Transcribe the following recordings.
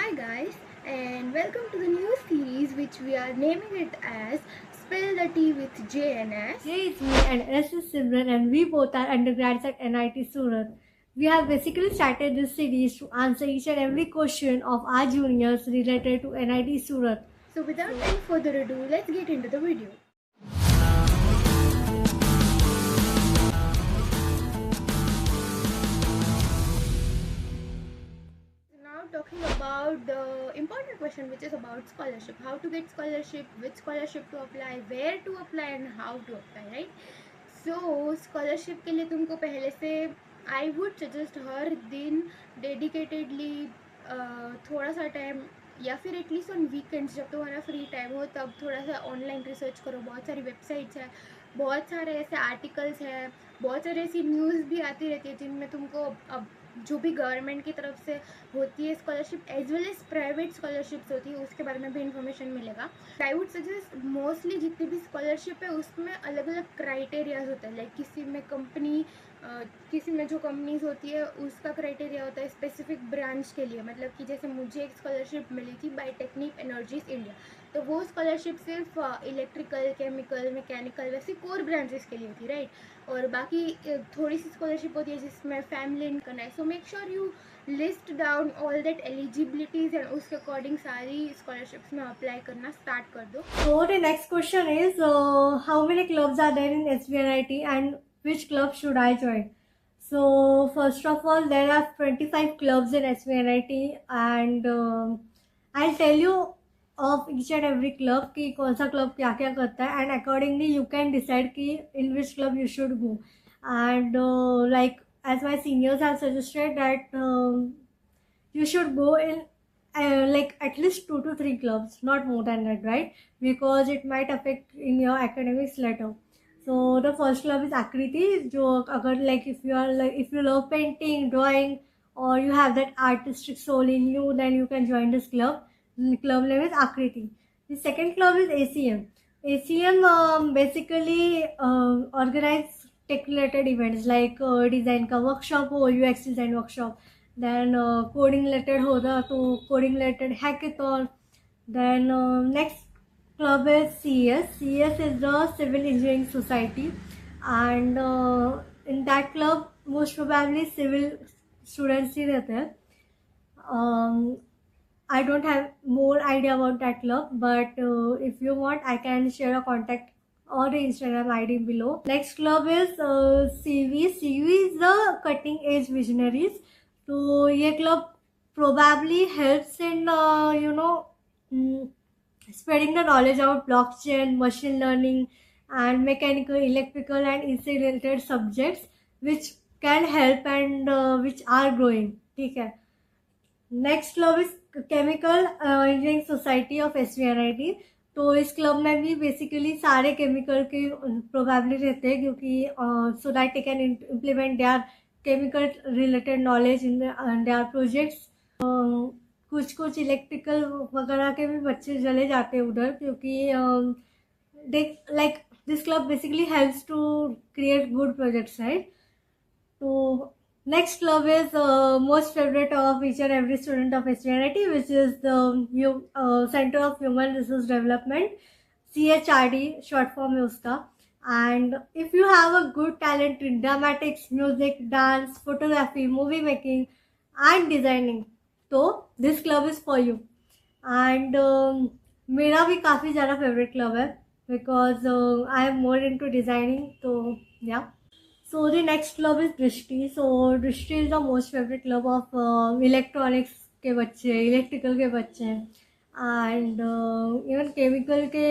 Hi guys, and welcome to the new series which we are naming it as Spill the Tea with J and S. Jay is me and S is Simran, and we both are undergrads at NIT Surat. We have basically started this series to answer each and every question of our juniors related to NIT Surat. So without any further ado, let's get into the video. Now talking about the important question which is about scholarship. How to get scholarship, which scholarship to apply, where to apply and how to apply, right? So scholarship के लिए तुमको पहले से I would suggest हर दिन dedicatedly थोड़ा सा time या फिर एटलीस्ट ऑन वीकेंड्स जब तुम्हारा फ्री टाइम हो तब थोड़ा सा ऑनलाइन रिसर्च करो. बहुत सारी वेबसाइट्स हैं, बहुत सारे ऐसे आर्टिकल्स हैं, बहुत सारी ऐसी न्यूज़ भी आती रहती है जिनमें तुमको अब जो भी गवर्नमेंट की तरफ से होती है scholarship as well as private scholarships होती है उसके बारे में भी इंफॉर्मेशन मिलेगा. आई वुड सजेस्ट मोस्टली जितनी भी स्कॉलरशिप है उसमें अलग अलग क्राइटेरियाज होते हैं. लाइक किसी में कंपनी किसी में जो कंपनीज होती है उसका क्राइटेरिया होता है स्पेसिफिक ब्रांच के लिए. मतलब कि जैसे मुझे एक स्कॉलरशिप मिली थी बाय टेक्निक एनर्जीज इंडिया, तो वो स्कॉलरशिप सिर्फ इलेक्ट्रिकल, केमिकल, मैकेनिकल वैसी कोर ब्रांचेस के लिए होती है, राइट. और बाकी थोड़ी सी स्कॉलरशिप होती है जिसमें फैमिली इनकम है. So make sure you list down all that eligibilities and उसके अकॉर्डिंग सारी स्कॉलरशिप्स में अप्लाई करना स्टार्ट कर दो. So the next question is, how many clubs are there in SVNIT and which club should I join? So first of all, there are 25 clubs in SVNIT and I'll tell you of each and every club कि कौन सा club क्या क्या करता है and accordingly you can decide कि in which club you should go. And like as my seniors have suggested that you should go in like at least 2 to 3 clubs, not more than that, right? Because it might affect in your academics later. So the first club is Akriti. जो अगर like if you love painting, drawing, or you have that artistic soul in you, then you can join this club. The club name is Akriti. The second club is ACM. ACM basically organize tech related events like design का workshop हो, UX design workshop, then coding related होगा तो coding related hackathon. Then next club is CES. CES is the Civil Engineering Society, and in that club most probably civil students ही रहते हैं. I don't have more idea about that club, but if you want, I can share a contact or the Instagram ID below. Next club is CV. CV is the Cutting Edge Visionaries. So ये club probably helps in spreading the knowledge about blockchain, machine learning, and mechanical, electrical, and EC related subjects, which can help and which are growing. ठीक है. Next club is chemical engineering society of SVNIT. तो इस club में भी basically सारे chemical के probably रहते हैं क्योंकि so that they can implement their chemical related knowledge in their projects. कुछ इलेक्ट्रिकल वगैरह के भी बच्चे चले जाते हैं उधर क्योंकि they like this club basically helps to create good projects, right. तो next club is most favorite of each and every student of SVNIT, which is the Center of Human Resource Development, CHRD short form है उसका. And if you have a good talent in dramatics, music, dance, photography, movie making and designing, तो this club is for you. And मेरा भी काफ़ी ज़्यादा favorite club है because I am more into designing, तो yeah. So the next club is Drishti. So Drishti is the most favorite club of electronics के बच्चे, electrical के बच्चे, and even chemical के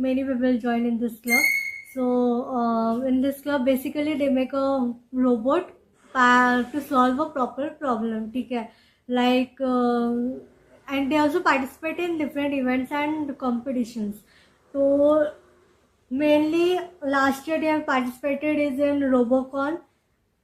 many people join in this club. So in this club basically they make a robot to solve a proper problem, ठीक है. Like and they also participate in different events and competitions. So mainly last year they have participated is in Robocon,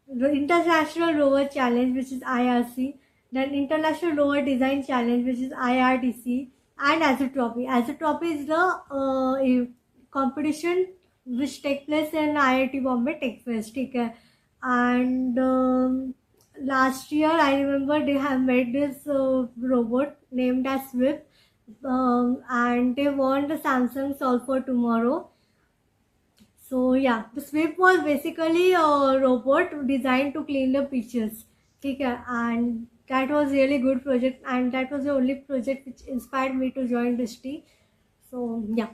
the International Rover Challenge, which is IRC, then International Rover Design Challenge, which is IRDC, and Azotropy. Azotropy is the competition which take place in IIT Bombay Tech Fest, ठीक है. And last year I remember they have made this robot named as Swift, and they won the Samsung Solve for Tomorrow. So yeah, the Swift was basically a robot designed to clean the beaches. Okay, and that was really good project, and that was the only project which inspired me to join Dishti. So yeah.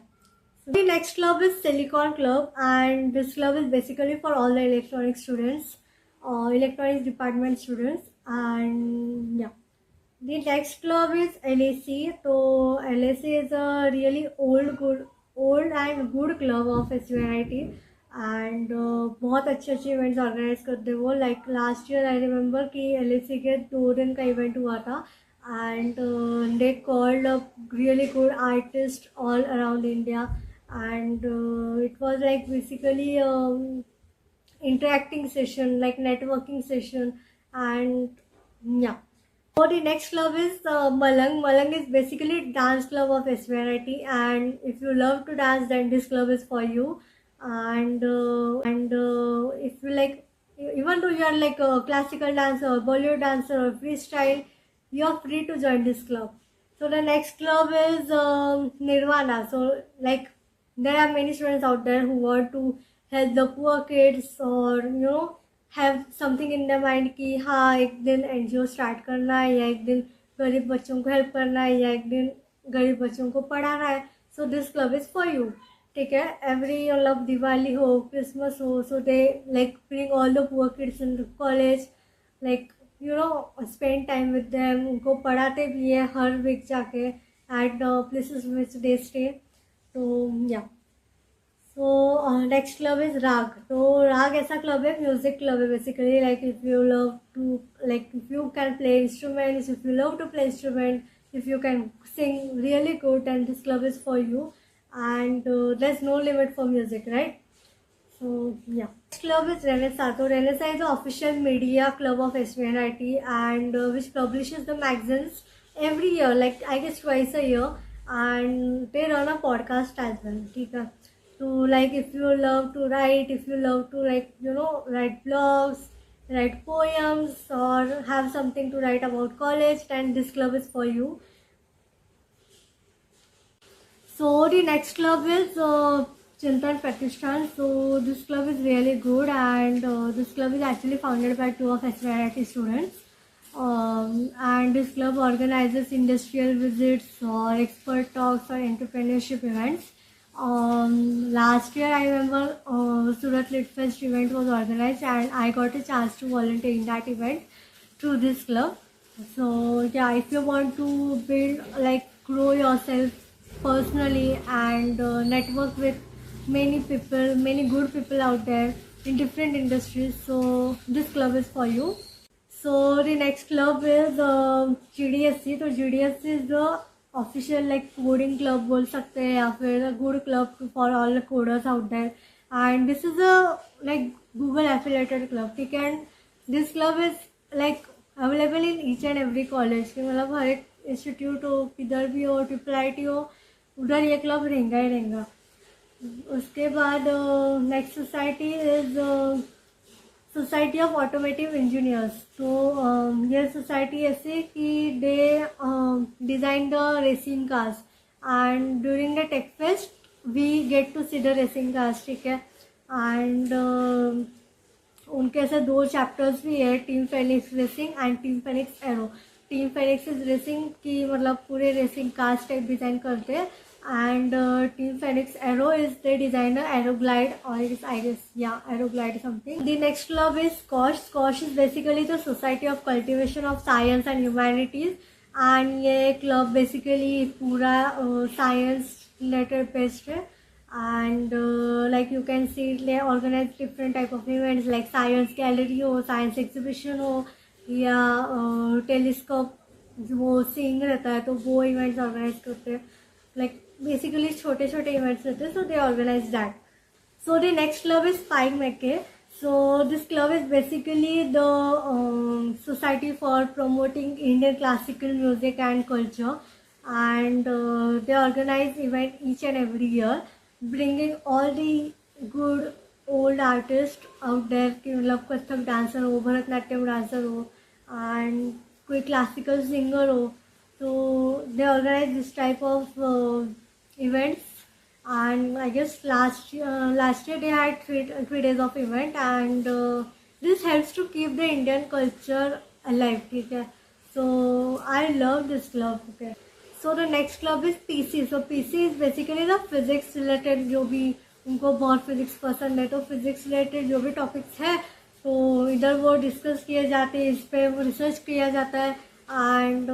So the next club is Silicon Club, and this club is basically for all the electronic students, electronics department students, and yeah. The next club is LAC. So LAC is a really old and good club of SVIT, and बहुत अच्छे अच्छे events organise करते हैं वो. Like last year I remember कि LAC के 2 दिन का इवेंट हुआ था, and they called a really good artist all around India, and it was like basically interacting session, like networking session, and yeah. So the next club is Malang. Malang is basically dance club of SVRIT, and if you love to dance, then this club is for you. And if you like, even though you are like a classical dancer or Bollywood dancer or freestyle, you are free to join this club. So the next club is Nirvana. So like there are many students out there who want to help the poor kids, or have something in the mind कि हाँ एक दिन NGO start करना है, या एक दिन गरीब बच्चों को हेल्प करना है, या एक दिन गरीब बच्चों को पढ़ाना है. So this club is for you. ठीक है, एवरी मतलब दिवाली हो, क्रिसमस हो, so they like bring all the poor kids in college, like spend time with them. उनको पढ़ाते भी है हर वीक जाके at the places which they stay. तो yeah. So next club is Rag. तो Rag ऐसा club है, music club है basically. Like if you love to, like if you can play instruments, if you love to play instrument, if you can sing really good, then this club is for you. And there's no limit for music, right? So yeah. Next club is Renaissance. So Renaissance is the official media club of SVNIT, and which publishes the magazines every year, like I guess twice a year, and they run a podcast as well. ठीक है. So like if you love to write, if you love to like write blogs, write poems, or have something to write about college, then this club is for you. So the next club is Chintan Pratishthan. So this club is really good, and this club is actually founded by 2 of SVIT students. And this club organizes industrial visits or expert talks or entrepreneurship events. Last year I remember Surat Lit Fest event was organized, and I got a chance to volunteer in that event through this club. So yeah, if you want to build, like grow yourself personally, and network with many people, many good people out there in different industries, so this club is for you. So the next club is GDSC. तो GDSC is the official like coding club बोल सकते हैं, या फिर good club for all coders out there. And this is a like Google affiliated club. ठीक है, and this club is like available in each and every college. कि मतलब हर एक इंस्टीट्यूट हो, किधर भी हो, IIIT हो, उधर ये क्लब रहेगा ही रहेगा. उसके बाद next society is society of automotive engineers. तो ये सोसाइटी ऐसे कि they design the racing cars, and during the tech fest we get to see the racing cars. ठीक है, एंड उनके ऐसे 2 चैप्टर्स भी है, team Phoenix racing and team Phoenix aero. Team Phoenix is racing की मतलब पूरे रेसिंग कार्स टाइप डिज़ाइन करते हैं, and Team Phoenix Aero is the designer Aeroglide, or it is I guess Aeroglide something. The next club is SCOSH. SCOSH is basically the Society of Cultivation of Science and Humanities, and ये club basically पूरा science related based है, and like you can see they organize different type of events like science gallery हो, science exhibition हो, या telescope वो seeing रहता है तो वो events organize करते हैं. Like basically छोटे छोटे events रहते हैं, so they organize that. So the next club is Spike McKay. So this club is basically the society for promoting Indian classical music and culture, and they organize event each and every year, bringing all the good old artists out there. कि मतलब Kathak dancer हो, Bharatanatyam dancer हो, and कोई classical singer हो, तो they organise this type of events. And I guess last year they had three days of event, and this helps to keep the Indian culture alive. ठीक है, so I love this club. Okay, so the next club is PC. So PC is basically the physics related, जो भी उनको बहुत physics पसंद है तो physics related जो भी टॉपिक्स है तो इधर वो डिस्कस किए जाते हैं, इस पे रिसर्च किया जाता है. And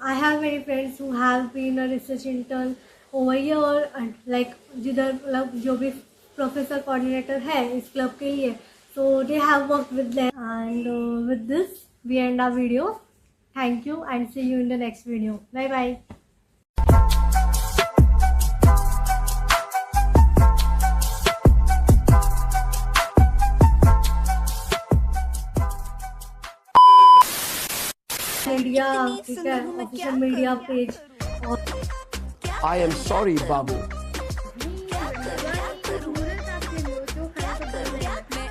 I have many friends who have been a research intern over year, like जिधर मतलब जो भी प्रोफेसर कोऑर्डिनेटर है इस क्लब के लिए, so they have worked with them. And with this we end our video. Thank you and see you in the next video. Bye bye. Media, ठीक है, official media page. I am sorry, Babu.